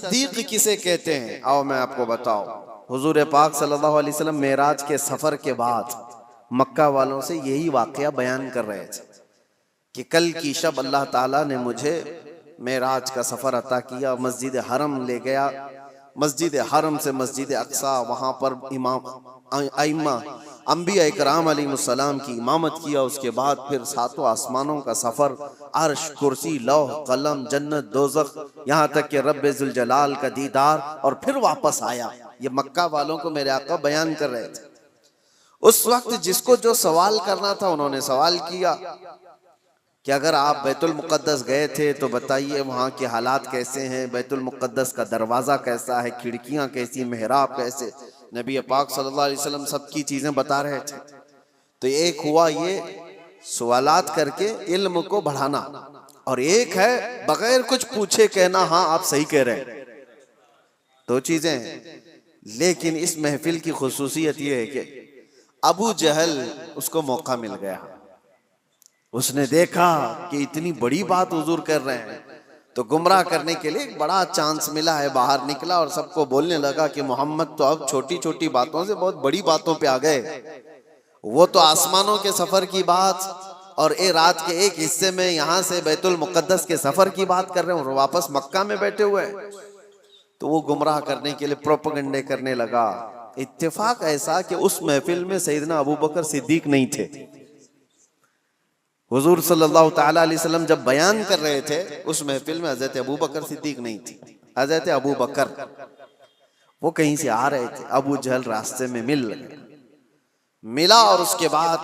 تصدیق کسے کہتے ہیں؟ آؤ میں آپ کو بتاؤں۔ حضور پاک صلی اللہ علیہ وسلم معراج کے سفر کے بعد مکہ والوں سے یہی واقعہ بیان کر رہے تھے کہ کل کی شب اللہ تعالیٰ نے مجھے معراج کا سفر عطا کیا، مسجد حرم لے گیا، مسجد حرم سے مسجد اقصیٰ، وہاں پر امام ائمہ انبیاء اکرام علیہ السلام کی امامت کیا، اس کے بعد پھر ساتوں آسمانوں کا سفر، عرش، کرسی، لوح، قلم، جنت، دوزخ، یہاں تک کہ رب ذوالجلال کا دیدار، اور پھر واپس آیا۔ یہ مکہ والوں کو میرے آقا بیان کر رہے تھے۔ اس وقت جس کو جو سوال کرنا تھا انہوں نے سوال کیا کہ اگر آپ بیت المقدس گئے تھے تو بتائیے وہاں کے حالات کیسے ہیں، بیت المقدس کا دروازہ کیسا ہے، کھڑکیاں کیسی، محراب کیسے۔ نبی پاک صلی اللہ علیہ وسلم سب کی چیزیں بتا رہے تھے۔ تو ایک ہوا یہ سوالات کر کے علم کو بڑھانا، اور ایک ہے بغیر کچھ پوچھے کہنا ہاں آپ صحیح کہہ رہے ہیں۔ دو چیزیں ہیں، لیکن اس محفل کی خصوصیت یہ ہے کہ ابو جہل اس کو موقع مل گیا۔ اس نے دیکھا کہ اتنی بڑی بات حضور کر رہے ہیں تو گمراہ کرنے کے لیے ایک بڑا چانس ملا ہے، باہر نکلا اور سب کو بولنے لگا کہ محمد تو اب چھوٹی چھوٹی باتوں سے بہت بڑی باتوں پہ آ گئے۔ وہ تو آسمانوں کے سفر کی بات اور رات کے ایک حصے میں یہاں سے بیت المقدس کے سفر کی بات کر رہے ہیں اور واپس مکہ میں بیٹھے ہوئے ہیں۔ تو وہ گمراہ کرنے کے لیے پروپیگنڈے کرنے لگا۔ اتفاق ایسا کہ اس محفل میں سیدنا ابوبکر صدیق نہیں تھے۔ حضور صلی اللہ تعالیٰ علیہ وسلم جب بیان کر رہے تھے اس محفل میں حضرت ابوبکر صدیق نہیں تھی۔ حضرت ابوبکر وہ کہیں سے آ رہے تھے، ابو جہل راستے میں ملا اور اس کے بعد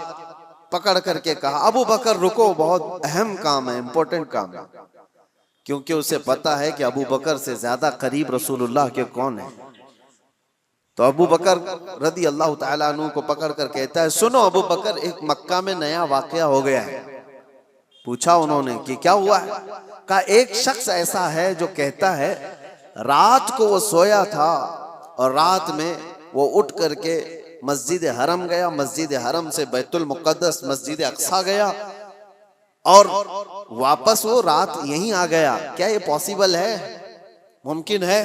پکڑ کر کے کہا ابوبکر رکو، بہت اہم کام ہے، امپورٹنٹ کام ہے، کیونکہ اسے پتا ہے کہ ابوبکر سے زیادہ قریب رسول اللہ کے کون ہیں۔ تو ابوبکر رضی اللہ تعالیٰ عنہ کو پکڑ کر کہتا ہے سنو ابوبکر، ایک مکہ میں نیا واقعہ ہو گیا ہے۔ پوچھا انہوں نے کہ کیا ہوا ہے؟ کہا ایک شخص ایسا ہے جو کہتا ہے رات کو وہ سویا تھا اور رات میں وہ اٹھ کر کے مسجد حرم گیا، مسجد حرم سے بیت المقدس مسجد اقصیٰ گیا اور واپس وہ رات یہیں آ گیا۔ کیا یہ پاسیبل ہے؟ ممکن ہے؟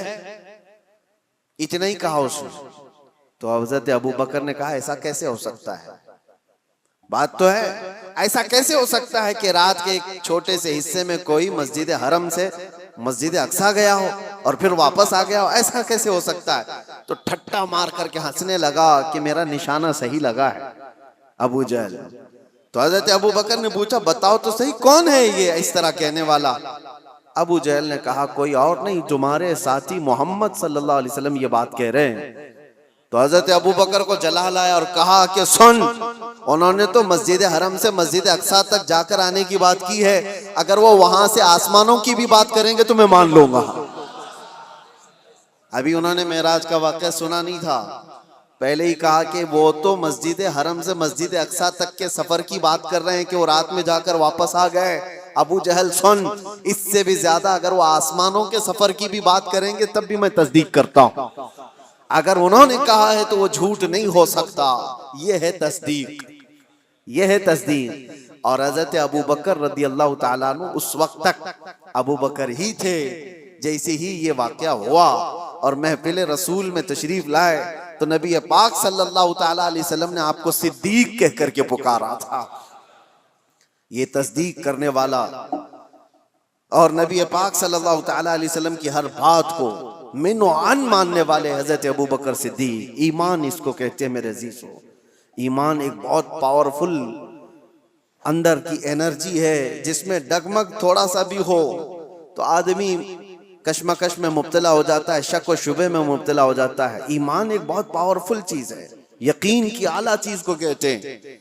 اتنا ہی کہا اس نے۔ تو حضرت ابوبکر نے کہا ایسا کیسے ہو سکتا ہے؟ بات تو ہے، ایسا کیسے ہو سکتا ہے کہ رات کے ایک چھوٹے سے حصے میں کوئی مسجد حرم سے مسجد اقصیٰ گیا ہو اور پھر واپس آ گیا ہو؟ ایسا کیسے ہو سکتا ہے؟ تو ٹھٹا مار کر کے ہنسنے لگا کہ میرا نشانہ صحیح لگا ہے ابو جہل۔ تو حضرت ابوبکر نے پوچھا بتاؤ تو صحیح کون ہے یہ اس طرح کہنے والا؟ ابو جہل نے کہا کوئی اور نہیں، تمہارے ساتھی محمد صلی اللہ علیہ وسلم یہ بات کہہ رہے ہیں۔ تو حضرت ابوبکر کو جلا لایا اور کہا کہ سن، انہوں نے تو مسجد حرم سے مسجد اقصیٰ تک جا کر آنے کی بات کی ہے، اگر وہ وہاں سے آسمانوں کی بھی بات کریں گے تو میں مان لوں گا۔ ابھی انہوں نے معراج کا واقعہ سنا نہیں تھا، پہلے ہی کہا کہ وہ تو مسجد حرم سے مسجد اقصیٰ تک کے سفر کی بات کر رہے ہیں کہ وہ رات میں جا کر واپس آ گئے۔ ابو جہل سن، اس سے بھی زیادہ اگر وہ آسمانوں کے سفر کی بھی بات کریں گے تب بھی میں تصدیق کرتا ہوں۔ اگر انہوں نے کہا ہے تو وہ جھوٹ نہیں ہو سکتا۔ یہ ہے تصدیق، یہ ہے تصدیق۔ اور حضرت ابوبکر رضی اللہ تعالیٰ عنہ اس وقت تک ابوبکر ہی تھے۔ جیسے ہی یہ واقعہ ہوا اور محفل رسول میں تشریف لائے تو نبی پاک صلی اللہ تعالیٰ علیہ وسلم نے آپ کو صدیق کہہ کر کے پکارا تھا۔ یہ تصدیق کرنے والا اور نبی پاک صلی اللہ تعالیٰ علیہ وسلم کی ہر بات کو من و عن ماننے والے حضرت ابوبکر صدیق، ایمان اس کو کہتے ہیں میرے عزیزو۔ ایمان ایک بہت پاورفل اندر کی انرجی ہے، جس میں ڈگمگ تھوڑا سا بھی ہو تو آدمی کشمکش میں مبتلا ہو جاتا ہے، شک و شبہ میں مبتلا ہو جاتا ہے۔ ایمان ایک بہت پاورفل چیز ہے، یقین کی اعلیٰ چیز کو کہتے ہیں۔